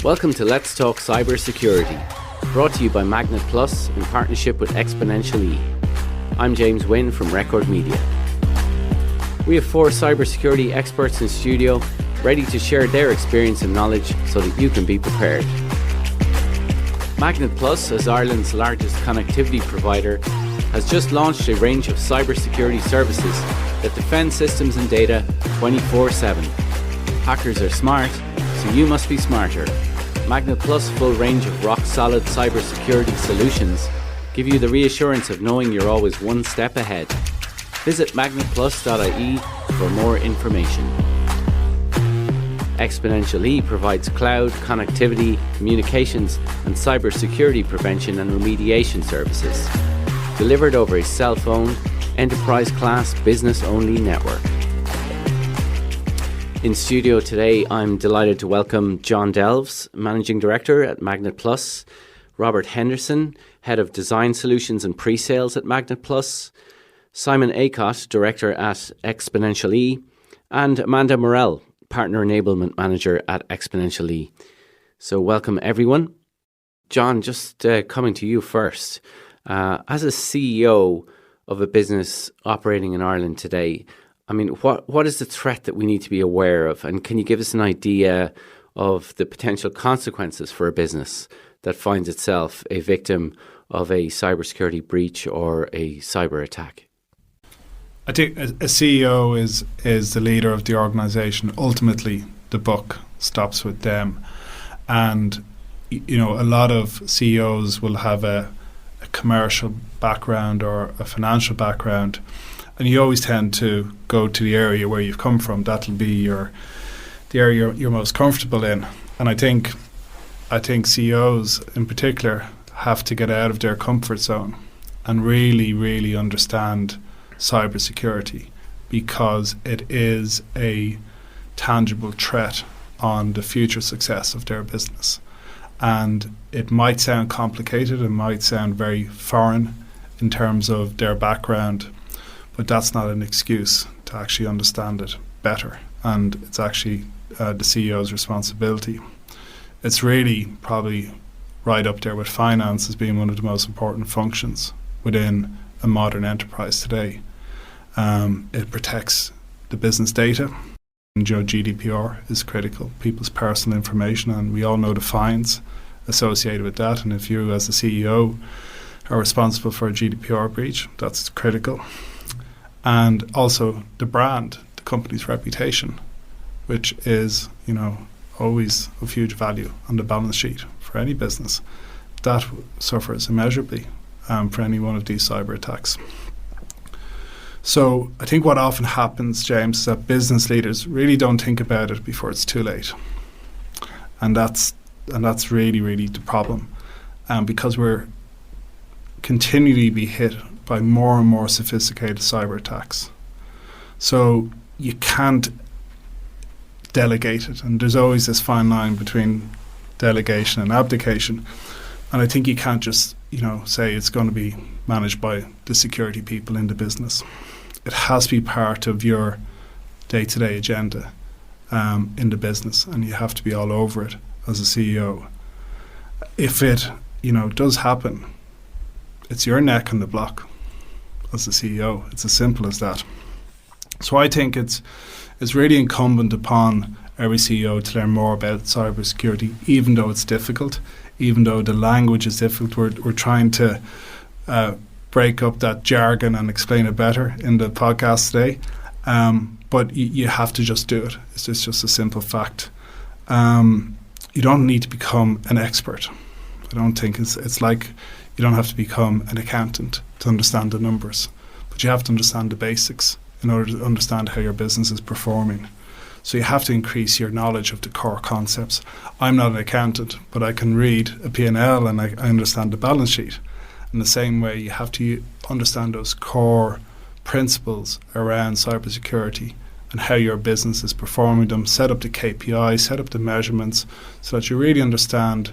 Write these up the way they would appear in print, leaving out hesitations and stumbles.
Welcome to Let's Talk Cybersecurity, brought to you by Magnet Plus in partnership with Exponential-e. I'm James Wynne from Record Media. We have 4 cybersecurity experts in studio, ready to share their experience and knowledge so that you can be prepared. Magnet Plus, as Ireland's largest connectivity provider, has just launched a range of cybersecurity services that defend systems and data 24/7. Hackers are smart, so you must be smarter. Magnet Plus' full range of rock-solid cybersecurity solutions give you the reassurance of knowing you're always one step ahead. Visit magnetplus.ie for more information. Exponential-e provides cloud, connectivity, communications, and cybersecurity prevention and remediation services, delivered over a self-owned, enterprise-class, business-only network. In studio today, I'm delighted to welcome John Delves, Managing Director at Magnet Plus, Robert Henderson, Head of Design Solutions and Pre-Sales at Magnet Plus, Simon Accott, Director at Exponential-e, and Amanda Morrell, Partner Enablement Manager at Exponential-e. So welcome everyone. John, just coming to you first. As a CEO of a business operating in Ireland today, I mean, what is the threat that we need to be aware of? And can you give us an idea of the potential consequences for a business that finds itself a victim of a cybersecurity breach or a cyber attack? I think a CEO is the leader of the organisation. Ultimately, the buck stops with them. And, you know, a lot of CEOs will have a commercial background or a financial background, and you always tend to go to the area where you've come from. That'll be the area you're most comfortable in. And I think CEOs in particular have to get out of their comfort zone and really, really understand cybersecurity, because it is a tangible threat on the future success of their business. And it might sound complicated, it might sound very foreign in terms of their background, but that's not an excuse to actually understand it better. And it's actually the CEO's responsibility. It's really probably right up there with finance as being one of the most important functions within a modern enterprise today. It protects the business data. And GDPR is critical, people's personal information, and we all know the fines associated with that. And if you as the CEO are responsible for a GDPR breach, that's critical. And also the brand, the company's reputation, which is, you know, always of huge value on the balance sheet for any business. That suffers immeasurably for any one of these cyber attacks. So I think what often happens, James, is that business leaders really don't think about it before it's too late. And that's really, really the problem. Because we're continually be hit by more and more sophisticated cyber attacks. So you can't delegate it. And there's always this fine line between delegation and abdication. And I think you can't just, you know, say it's going to be managed by the security people in the business. It has to be part of your day-to-day agenda in the business, and you have to be all over it as a CEO. If it, you know, does happen, it's your neck on the block as a CEO. It's as simple as that. So I think it's really incumbent upon every CEO to learn more about cybersecurity, even though it's difficult, even though the language is difficult. We're trying to break up that jargon and explain it better in the podcast today. But you have to just do it. It's just a simple fact. You don't need to become an expert. I don't think it's like you don't have to become an accountant to understand the numbers, but you have to understand the basics in order to understand how your business is performing. So you have to increase your knowledge of the core concepts. I'm not an accountant, but I can read a P&L and I understand the balance sheet. In the same way, you have to understand those core principles around cybersecurity and how your business is performing them, set up the KPIs, set up the measurements so that you really understand,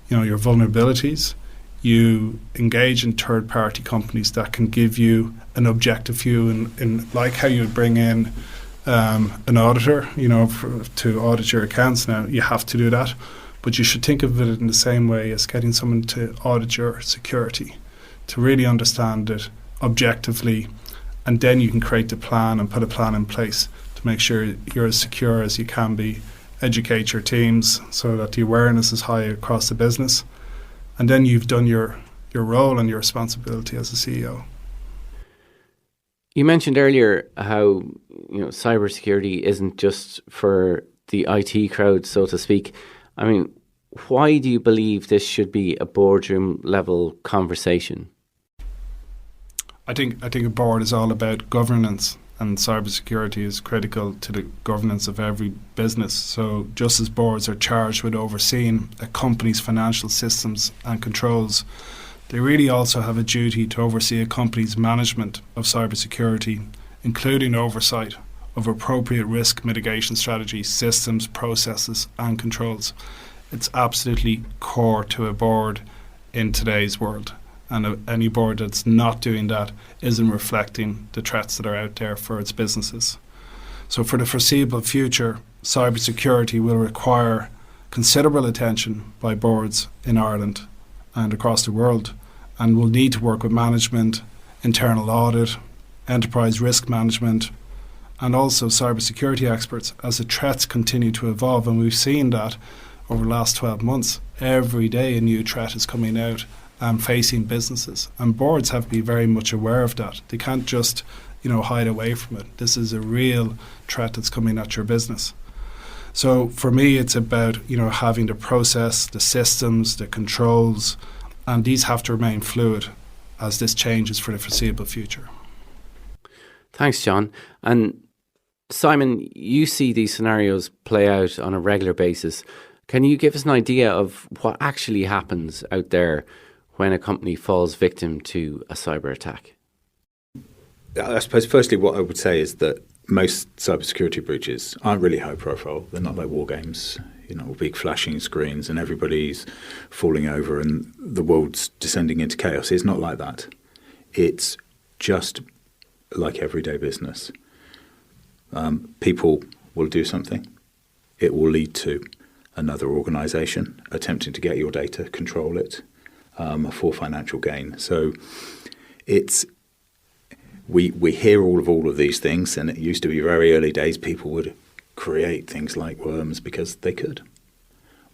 you know, your vulnerabilities. You engage in third-party companies that can give you an objective view in like how you would bring in an auditor, you know, to audit your accounts. Now, you have to do that. But you should think of it in the same way as getting someone to audit your security, to really understand it objectively, and then you can create the plan and put a plan in place to make sure you're as secure as you can be, educate your teams so that the awareness is high across the business, and then you've done your role and your responsibility as a CEO. You mentioned earlier how cybersecurity isn't just for the IT crowd, so to speak. I mean, why do you believe this should be a boardroom level conversation? I think a board is all about governance, and cybersecurity is critical to the governance of every business. So just as boards are charged with overseeing a company's financial systems and controls, they really also have a duty to oversee a company's management of cybersecurity, including oversight of appropriate risk mitigation strategies, systems, processes and controls. It's absolutely core to a board in today's world. And any board that's not doing that isn't reflecting the threats that are out there for its businesses. So for the foreseeable future, cybersecurity will require considerable attention by boards in Ireland and across the world, and will need to work with management, internal audit, enterprise risk management, and also cybersecurity experts as the threats continue to evolve. And we've seen that over the last 12 months. Every day a new threat is coming out and facing businesses, and boards have to be very much aware of that. They can't just hide away from it. This is a real threat that's coming at your business. So for me, it's about having the process, the systems, the controls, and these have to remain fluid as this changes for the foreseeable future. Thanks, John. And Simon, you see these scenarios play out on a regular basis. Can you give us an idea of what actually happens out there when a company falls victim to a cyber attack? I suppose firstly what I would say is that most cybersecurity breaches aren't really high profile. They're not like war games, big flashing screens and everybody's falling over and the world's descending into chaos. It's not like that. It's just like everyday business. People will do something. It will lead to another organisation attempting to get your data, control it, for financial gain. So we hear all of these things, and it used to be very early days people would create things like worms because they could,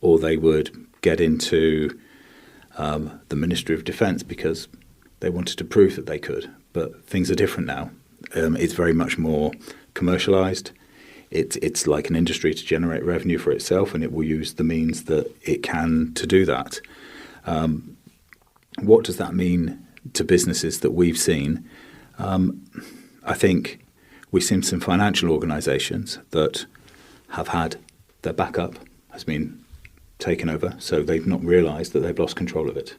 or they would get into the Ministry of Defence because they wanted to prove that they could. But things are different now. It's very much more commercialised. It's like an industry to generate revenue for itself, and it will use the means that it can to do that. What does that mean to businesses that we've seen? I think we've seen some financial organisations that have had their backup has been taken over, so they've not realised that they've lost control of it.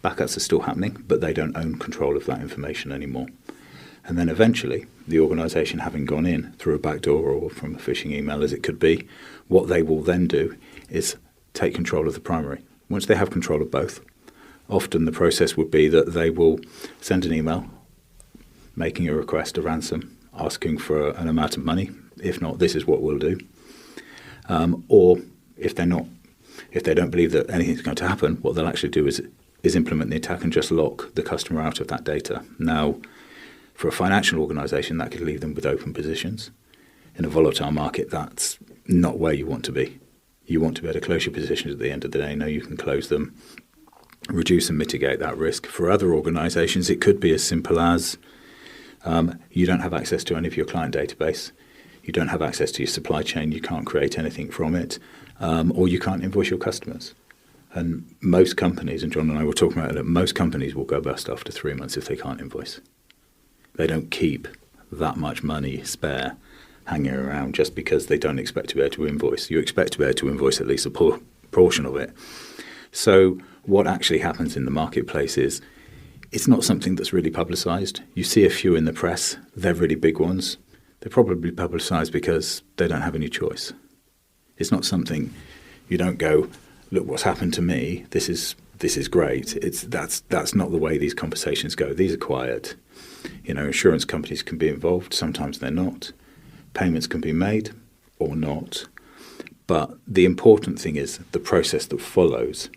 Backups are still happening, but they don't own control of that information anymore. And then eventually, the organisation having gone in through a back door or from a phishing email as it could be, what they will then do is take control of the primary. Once they have control of both, often the process would be that they will send an email making a request, a ransom, asking for an amount of money. If not, this is what we'll do. Or if they don't believe that anything's going to happen, what they'll actually do is implement the attack and just lock the customer out of that data. Now, for a financial organisation, that could leave them with open positions. In a volatile market, that's not where you want to be. You want to be able to close your positions at the end of the day. Know you can close them, reduce and mitigate that risk. For other organisations, it could be as simple as you don't have access to any of your client database. You don't have access to your supply chain. You can't create anything from it. Or you can't invoice your customers. And most companies, and John and I were talking about it, most companies will go bust after 3 months if they can't invoice. They don't keep that much money spare hanging around just because they don't expect to be able to invoice. You expect to be able to invoice at least a portion of it. So what actually happens in the marketplace is it's not something that's really publicised. You see a few in the press. They're really big ones. They're probably publicised because they don't have any choice. It's not something you don't go, look what's happened to me. This is great. That's not the way these conversations go. These are quiet. Insurance companies can be involved. Sometimes they're not. Payments can be made or not. But the important thing is the process that follows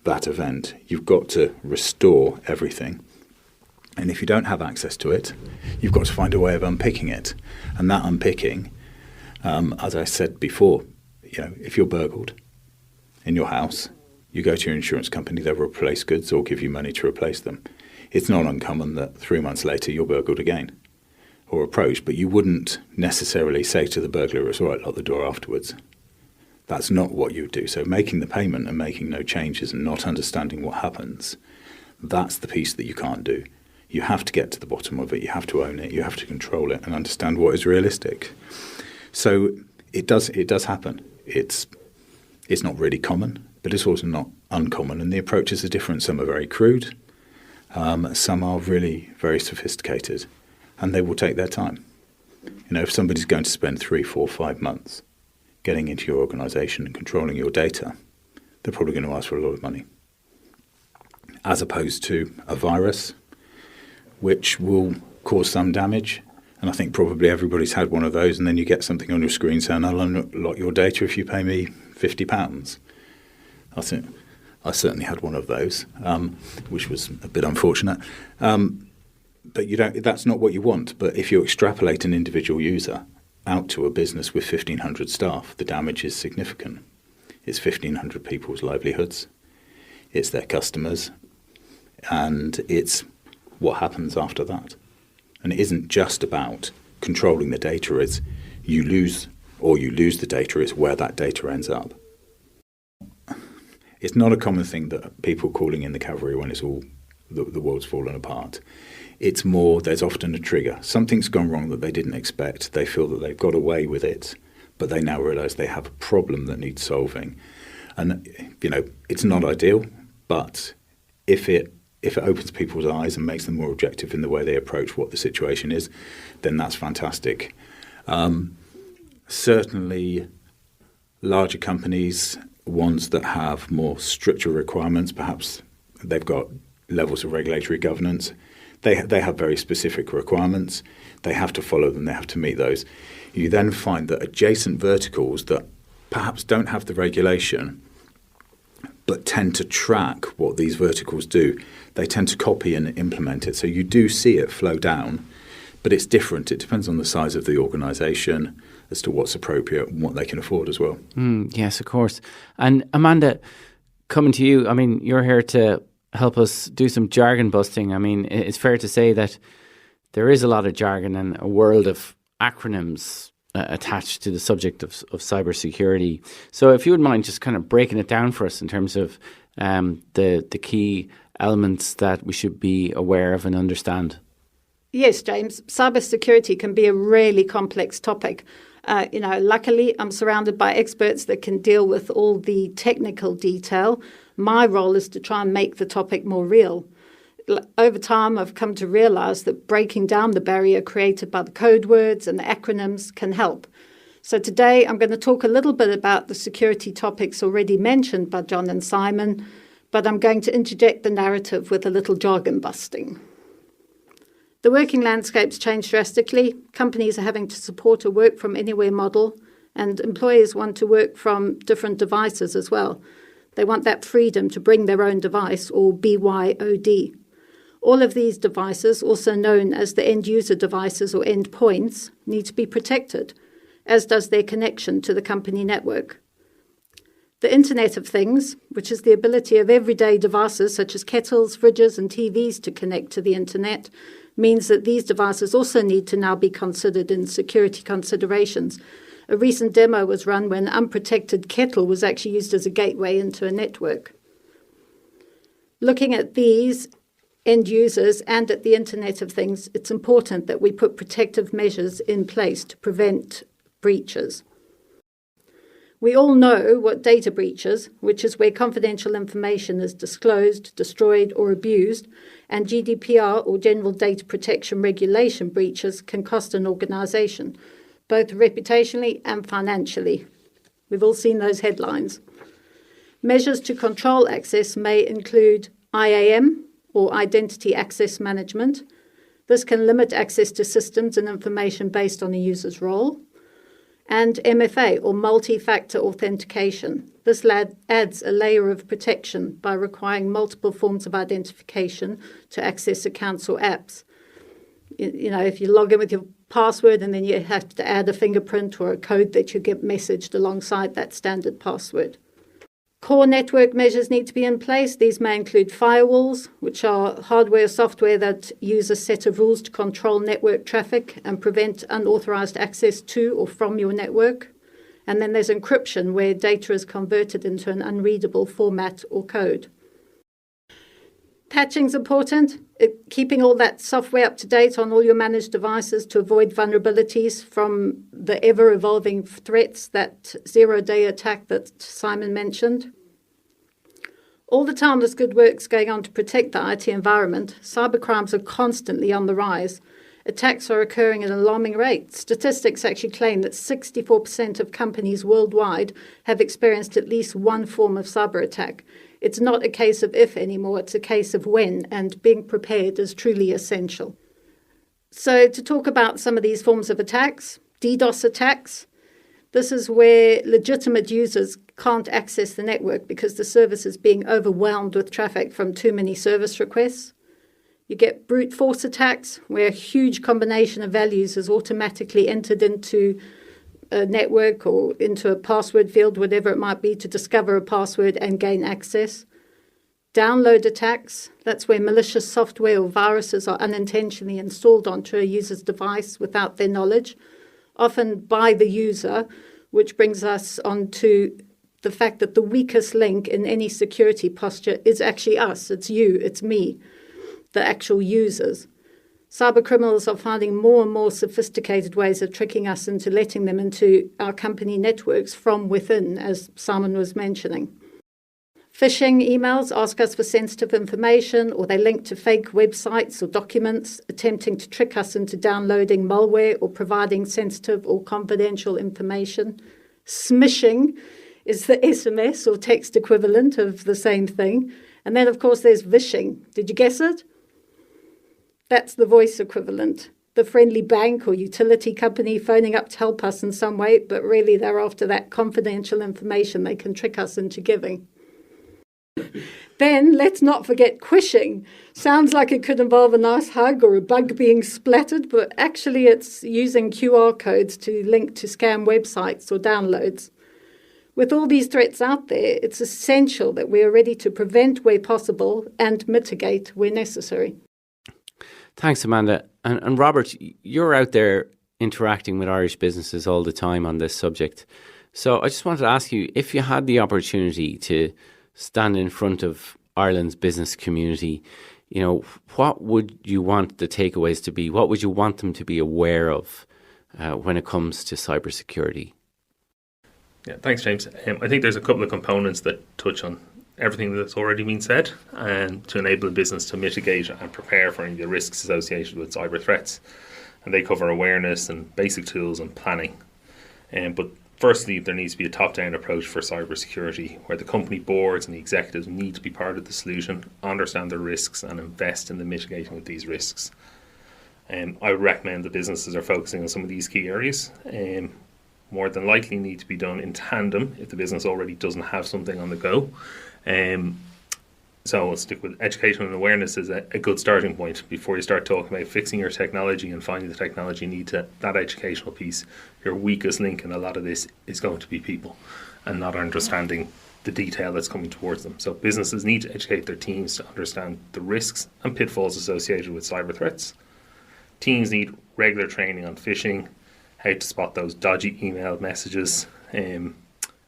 that event. You've got to restore everything. And if you don't have access to it, you've got to find a way of unpicking it. And that unpicking, as I said before, if you're burgled in your house, you go to your insurance company, they'll replace goods or give you money to replace them. It's not uncommon that 3 months later you're burgled again or approached, but you wouldn't necessarily say to the burglar, it's all right, lock the door afterwards. That's not what you do. So making the payment and making no changes and not understanding what happens, that's the piece that you can't do. You have to get to the bottom of it. You have to own it. You have to control it and understand what is realistic. So it does happen. It's not really common, but it's also not uncommon. And the approaches are different. Some are very crude. Some are really very sophisticated, and they will take their time. If somebody's going to spend 3, 4, 5 months getting into your organisation and controlling your data, they're probably going to ask for a lot of money, as opposed to a virus, which will cause some damage. And I think probably everybody's had one of those, and then you get something on your screen saying, I'll unlock your data if you pay me £50. I think I certainly had one of those, which was a bit unfortunate. But that's not what you want. But if you extrapolate an individual user out to a business with 1,500 staff, the damage is significant. It's 1,500 people's livelihoods. It's their customers. And it's what happens after that. And it isn't just about controlling the data. It's you lose the data. It's where that data ends up. It's not a common thing that people calling in the cavalry when it's all the world's fallen apart. It's more, there's often a trigger. Something's gone wrong that they didn't expect. They feel that they've got away with it, but they now realise they have a problem that needs solving. And, it's not ideal, but if it opens people's eyes and makes them more objective in the way they approach what the situation is, then that's fantastic. Certainly, larger companies, ones that have more stricter requirements, perhaps they've got levels of regulatory governance, they have very specific requirements. They have to follow them. They have to meet those. You then find that adjacent verticals that perhaps don't have the regulation but tend to track what these verticals do, they tend to copy and implement it. So you do see it flow down, but it's different. It depends on the size of the organisation as to what's appropriate and what they can afford as well. Yes, of course. And Amanda, coming to you, you're here to help us do some jargon busting. It's fair to say that there is a lot of jargon and a world of acronyms attached to the subject of cybersecurity. So if you would mind just kind of breaking it down for us in terms of the key elements that we should be aware of and understand. Yes, James. Cybersecurity can be a really complex topic. Luckily, I'm surrounded by experts that can deal with all the technical detail. My role is to try and make the topic more real. Over time, I've come to realize that breaking down the barrier created by the code words and the acronyms can help. So today, I'm going to talk a little bit about the security topics already mentioned by John and Simon, but I'm going to interject the narrative with a little jargon busting. The working landscape's changed drastically. Companies are having to support a work-from-anywhere model, and employees want to work from different devices as well. They want that freedom to bring their own device, or BYOD. All of these devices, also known as the end-user devices or endpoints, need to be protected, as does their connection to the company network. The Internet of Things, which is the ability of everyday devices such as kettles, fridges and TVs to connect to the Internet, means that these devices also need to now be considered in security considerations. A recent demo was run when an unprotected kettle was actually used as a gateway into a network. Looking at these end users and at the Internet of Things, it's important that we put protective measures in place to prevent breaches. We all know what data breaches, which is where confidential information is disclosed, destroyed or abused, and GDPR or General Data Protection Regulation breaches can cost an organisation, both reputationally and financially. We've all seen those headlines. Measures to control access may include IAM, or Identity Access Management. This can limit access to systems and information based on a user's role. and MFA, or multi-factor authentication. This adds a layer of protection by requiring multiple forms of identification to access accounts or apps. You know, if you log in with your password and then you have to add a fingerprint or a code that you get messaged alongside that standard password. Core network measures need to be in place. These may include firewalls, which are hardware or software that use a set of rules to control network traffic and prevent unauthorized access to or from your network. And then there's encryption, where data is converted into an unreadable format or code. Patching's important, keeping all that software up to date on all your managed devices to avoid vulnerabilities from the ever-evolving threats, that zero-day attack that Simon mentioned. All the time there's good work's going on to protect the IT environment. Cybercrimes are constantly on the rise. Attacks are occurring at an alarming rate. Statistics actually claim that 64% of companies worldwide have experienced at least one form of cyber attack. It's not a case of if anymore, it's a case of when, and being prepared is truly essential. So to talk about some of these forms of attacks, DDoS attacks, this is where legitimate users can't access the network because the service is being overwhelmed with traffic from too many service requests. You get brute force attacks, where a huge combination of values is automatically entered into a network or into a password field, whatever it might be, to discover a password and gain access. Download attacks, that's where malicious software or viruses are unintentionally installed onto a user's device without their knowledge, often by the user, which brings us on to the fact that the weakest link in any security posture is actually us, it's you, it's me, the actual users. Cybercriminals are finding more and more sophisticated ways of tricking us into letting them into our company networks from within, as Simon was mentioning. Phishing emails ask us for sensitive information, or they link to fake websites or documents, attempting to trick us into downloading malware or providing sensitive or confidential information. Smishing is the SMS or text equivalent of the same thing. And then, of course, there's vishing. Did you guess it? That's the voice equivalent. The friendly bank or utility company phoning up to help us in some way, but really they're after that confidential information they can trick us into giving. Then let's not forget quishing. Sounds like it could involve a nice hug or a bug being splattered, but actually it's using QR codes to link to scam websites or downloads. With all these threats out there, it's essential that we are ready to prevent where possible and mitigate where necessary. Thanks, Amanda. And Robert, you're out there interacting with Irish businesses all the time on this subject. So I just wanted to ask you, if you had the opportunity to stand in front of Ireland's business community, you know, what would you want the takeaways to be? What would you want them to be aware of when it comes to cybersecurity? Yeah, thanks, James. I think there's a couple of components that touch on everything that's already been said, and to enable a business to mitigate and prepare for the risks associated with cyber threats. And they cover awareness and basic tools and planning. But firstly, there needs to be a top-down approach for cybersecurity, where the company boards and the executives need to be part of the solution, understand the risks and invest in the mitigating of these risks. I would recommend that businesses are focusing on some of these key areas. More than likely need to be done in tandem if the business already doesn't have something on the go. So we'll stick with education and awareness as a good starting point before you start talking about fixing your technology and finding the technology need to that educational piece. Your weakest link in a lot of this is going to be people and not understanding the detail that's coming towards them. So businesses need to educate their teams to understand the risks and pitfalls associated with cyber threats. Teams need regular training on phishing, how to spot those dodgy email messages.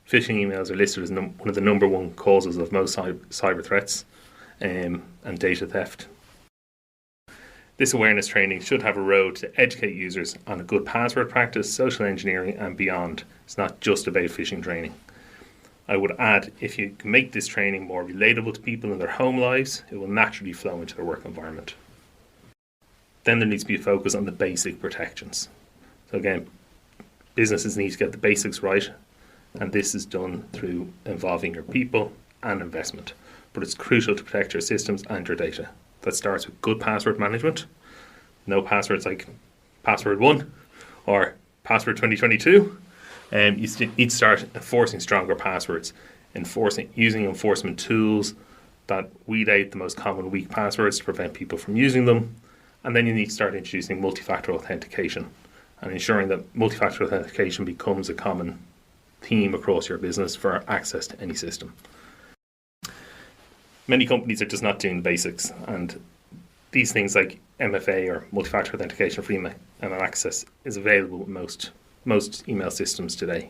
Phishing emails are listed as one of the number one causes of most cyber threats and data theft. This awareness training should have a road to educate users on a good password practice, social engineering and beyond. It's not just about phishing training. I would add, if you can make this training more relatable to people in their home lives, it will naturally flow into their work environment. Then there needs to be a focus on the basic protections. So again, businesses need to get the basics right, and this is done through involving your people and investment. But it's crucial to protect your systems and your data. That starts with good password management. No passwords like password 1 or password 2022. You need to start enforcing stronger passwords, using enforcement tools that weed out the most common weak passwords to prevent people from using them. And then you need to start introducing multi-factor authentication and ensuring that multi-factor authentication becomes a common theme across your business for access to any system. Many companies are just not doing basics, and these things like MFA or multi-factor authentication for email access is available with most email systems today.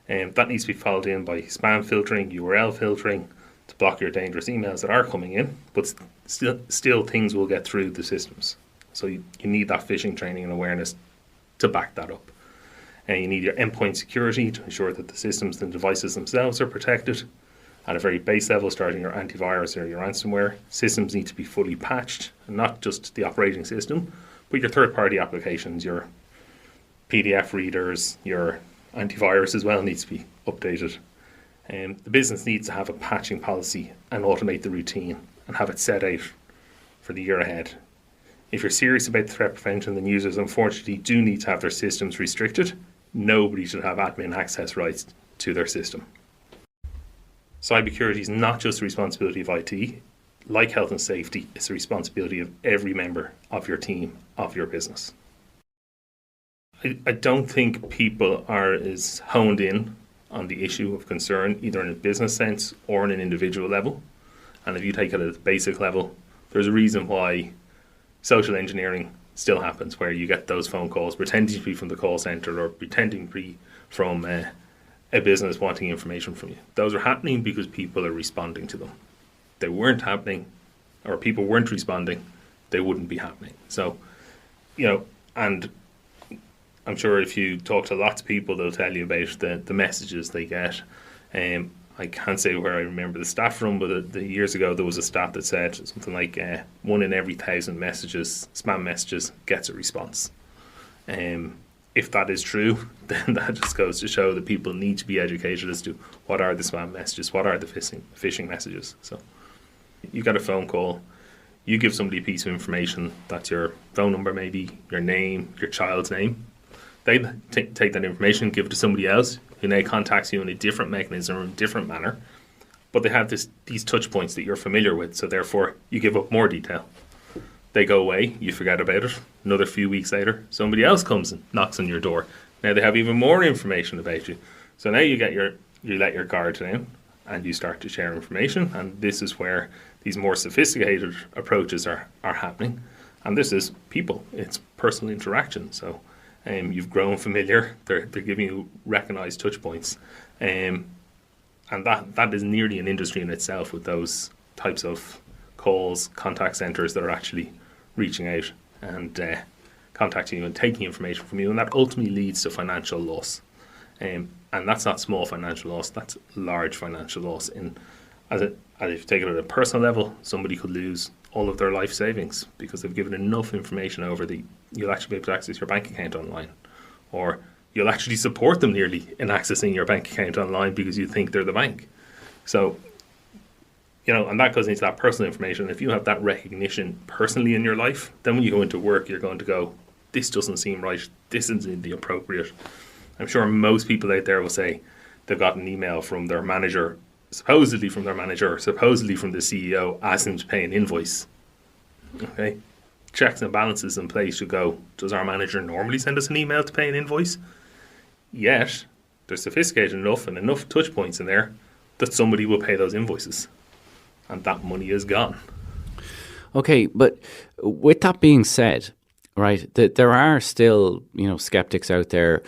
That needs to be followed in by spam filtering, URL filtering, to block your dangerous emails that are coming in, but still things will get through the systems. So you need that phishing training and awareness to back that up. And you need your endpoint security to ensure that the systems and devices themselves are protected. At a very base level, starting your antivirus or your ransomware, systems need to be fully patched, and not just the operating system, but your third-party applications, your PDF readers, your antivirus as well needs to be updated. The business needs to have a patching policy and automate the routine and have it set out for the year ahead. If you're serious about threat prevention, then users unfortunately do need to have their systems restricted. Nobody should have admin access rights to their system. Cybersecurity is not just the responsibility of IT. Like health and safety, it's the responsibility of every member of your team, of your business. I don't think people are as honed in on the issue of concern, either in a business sense or in an individual level. And if you take it at a basic level, there's a reason why social engineering still happens, where you get those phone calls pretending to be from the call center or pretending to be from a business wanting information from you. Those are happening because people are responding to them. If they weren't happening, or people weren't responding, they wouldn't be happening. So, and I'm sure if you talk to lots of people, they'll tell you about the messages they get. I can't say where I remember the stat from, but years ago there was a stat that said something like 1 in every 1,000 messages, spam messages, gets a response. If that is true, then that just goes to show that people need to be educated as to what are the spam messages, what are the phishing messages. So you get a phone call, you give somebody a piece of information, that's your phone number maybe, your name, your child's name. They take that information, give it to somebody else who now contacts you in a different mechanism or a different manner, but they have these touch points that you're familiar with, so therefore you give up more detail. They go away, you forget about it. Another few weeks later, somebody else comes and knocks on your door. Now they have even more information about you. So now you let your guard down and you start to share information, and this is where these more sophisticated approaches are happening. And this is people, it's personal interaction. So you've grown familiar, they're giving you recognized touch points. And that is nearly an industry in itself, with those types of calls, contact centers that are actually reaching out and contacting you and taking information from you, and that ultimately leads to financial loss. And that's not small financial loss, that's large financial loss. As if you take it at a personal level, somebody could lose all of their life savings because they've given enough information over you'll actually be able to access your bank account online, or you'll actually support them nearly in accessing your bank account online because you think they're the bank. So, and that goes into that personal information. If you have that recognition personally in your life, then when you go into work, you're going to go, this doesn't seem right, this isn't the appropriate. I'm sure most people out there will say they've got an email from their manager, supposedly from their manager, supposedly from the CEO, asking to pay an invoice. Okay? Checks and balances in place should go, does our manager normally send us an email to pay an invoice? Yet, they're sophisticated enough and enough touch points in there that somebody will pay those invoices. And that money is gone. Okay, but with that being said, right, there are still, skeptics out there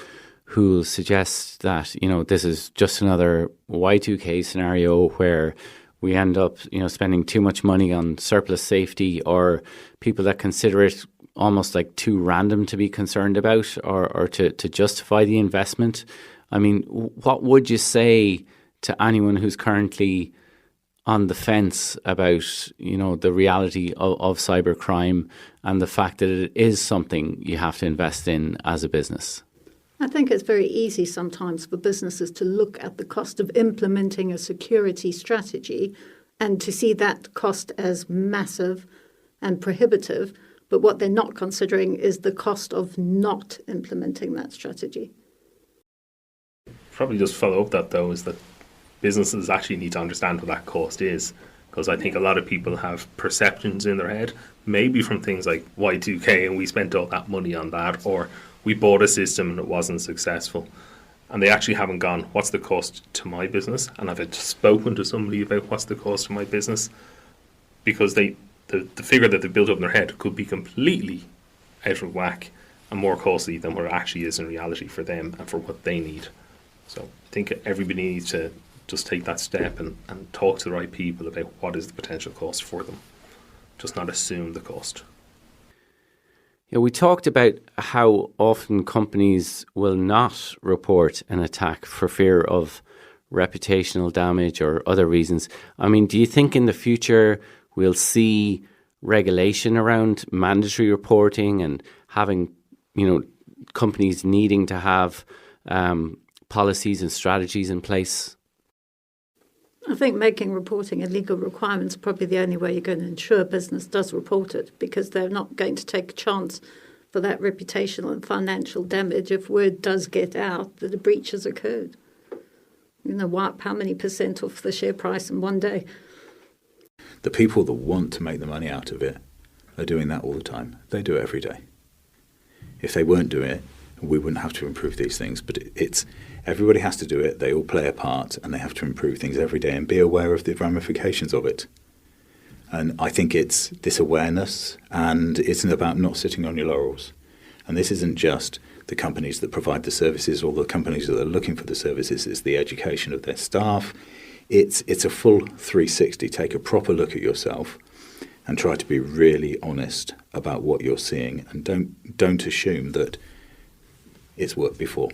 who suggest that, this is just another Y2K scenario where we end up, spending too much money on surplus safety, or people that consider it almost like too random to be concerned about or to justify the investment. I mean, what would you say to anyone who's currently on the fence about, the reality of cybercrime and the fact that it is something you have to invest in as a business? I think it's very easy sometimes for businesses to look at the cost of implementing a security strategy and to see that cost as massive and prohibitive. But what they're not considering is the cost of not implementing that strategy. probably just follow up that though is that businesses actually need to understand what that cost is, because I think a lot of people have perceptions in their head, maybe from things like Y2K and we spent all that money on that, or we bought a system and it wasn't successful. And they actually haven't gone, what's the cost to my business? And I've spoken to somebody about what's the cost to my business, because the figure that they built up in their head could be completely out of whack and more costly than what it actually is in reality for them and for what they need. So I think everybody needs to just take that step and talk to the right people about what is the potential cost for them. Just not assume the cost. Yeah, we talked about how often companies will not report an attack for fear of reputational damage or other reasons. I mean, do you think in the future we'll see regulation around mandatory reporting and having, companies needing to have policies and strategies in place? I think making reporting a legal requirement is probably the only way you're going to ensure business does report it, because they're not going to take a chance for that reputational and financial damage if word does get out that a breach has occurred. Wipe how many % off the share price in one day. The people that want to make the money out of it are doing that all the time. They do it every day. If they weren't doing it, we wouldn't have to improve these things. But it's everybody has to do it. They all play a part, and they have to improve things every day and be aware of the ramifications of it. And I think it's this awareness, and it's about not sitting on your laurels. And this isn't just the companies that provide the services or the companies that are looking for the services. It's the education of their staff. It's a full 360. Take a proper look at yourself and try to be really honest about what you're seeing, and don't assume that it's worked before,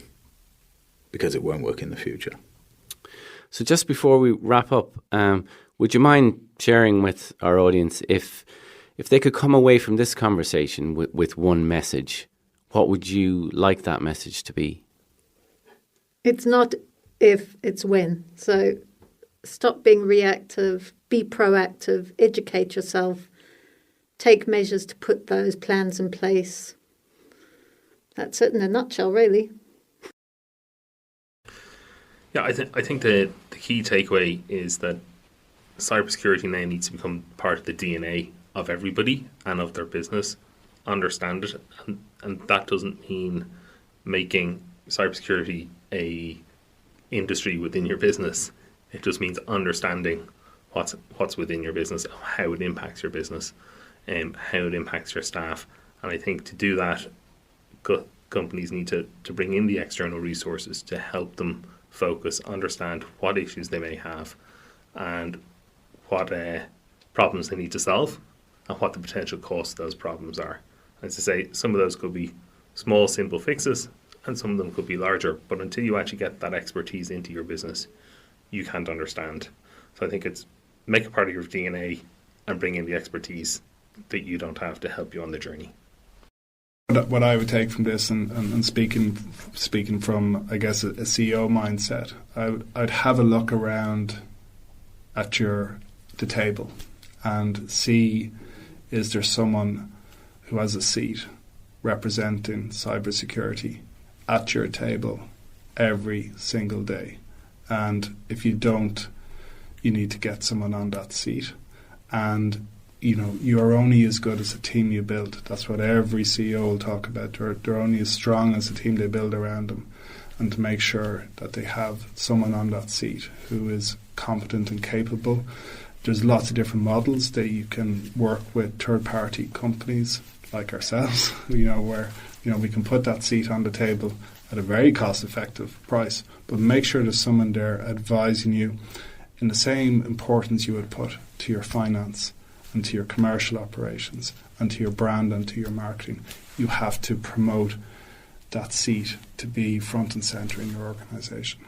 because it won't work in the future. So just before we wrap up, would you mind sharing with our audience if they could come away from this conversation with one message, what would you like that message to be? It's not if, it's when. So stop being reactive, be proactive, educate yourself, take measures to put those plans in place. That's it in a nutshell, really. Yeah, I think the key takeaway is that cybersecurity now needs to become part of the DNA of everybody and of their business. Understand it, and that doesn't mean making cybersecurity a industry within your business. It just means understanding what's within your business, how it impacts your business, and how it impacts your staff. And I think to do that, companies need to bring in the external resources to help them focus, understand what issues they may have and what problems they need to solve and what the potential cost of those problems are. As I say, some of those could be small, simple fixes and some of them could be larger, but until you actually get that expertise into your business, you can't understand. So I think it's make it part of your DNA and bring in the expertise that you don't have to help you on the journey. What I would take from this, and speaking from, I guess, a CEO mindset, I'd have a look around at the table and see, is there someone who has a seat representing cybersecurity at your table every single day? And if you don't, you need to get someone on that seat. And you are only as good as the team you build. That's what every CEO will talk about. They're only as strong as the team they build around them. And to make sure that they have someone on that seat who is competent and capable. There's lots of different models that you can work with third-party companies like ourselves, where we can put that seat on the table at a very cost-effective price, but make sure there's someone there advising you in the same importance you would put to your finance and to your commercial operations and to your brand and to your marketing. You have to promote that seat to be front and centre in your organisation.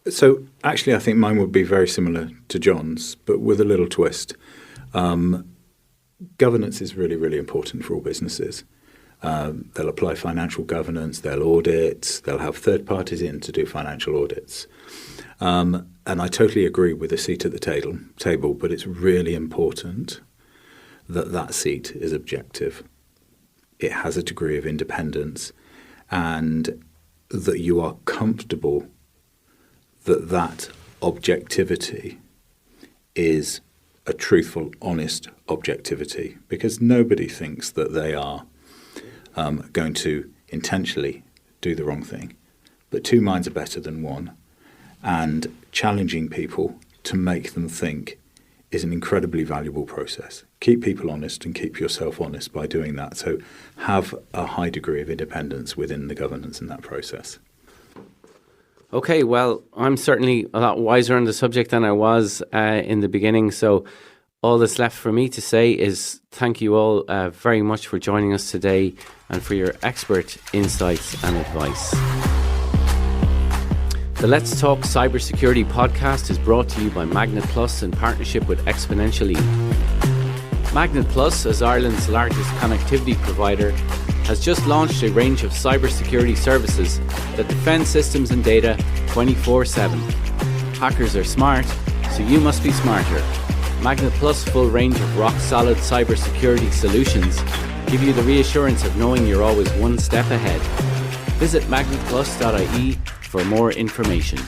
So actually I think mine would be very similar to John's, but with a little twist. Governance is really, really important for all businesses. They'll apply financial governance, they'll audit, they'll have third parties in to do financial audits. And I totally agree with a seat at the table, but it's really important that seat is objective. It has a degree of independence, and that you are comfortable that objectivity is a truthful, honest objectivity, because nobody thinks that they are going to intentionally do the wrong thing. But two minds are better than one, and challenging people to make them think is an incredibly valuable process. Keep people honest and keep yourself honest by doing that. So have a high degree of independence within the governance in that process. Okay, well, I'm certainly a lot wiser on the subject than I was in the beginning. So all that's left for me to say is thank you all very much for joining us today and for your expert insights and advice. The Let's Talk Cybersecurity podcast is brought to you by Magnet Plus in partnership with Exponential-e. Magnet Plus, as Ireland's largest connectivity provider, has just launched a range of cybersecurity services that defend systems and data 24/7. Hackers are smart, so you must be smarter. Magnet Plus' full range of rock-solid cybersecurity solutions give you the reassurance of knowing you're always one step ahead. Visit magnetplus.ie for more information.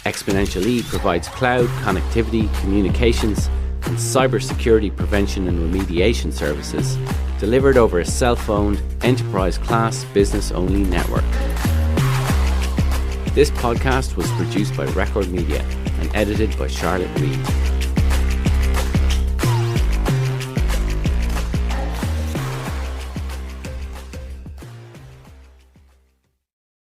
Exponential-e provides cloud, connectivity, communications, and cybersecurity prevention and remediation services delivered over a self-owned, enterprise-class, business-only network. This podcast was produced by Record Media and edited by Charlotte Reed.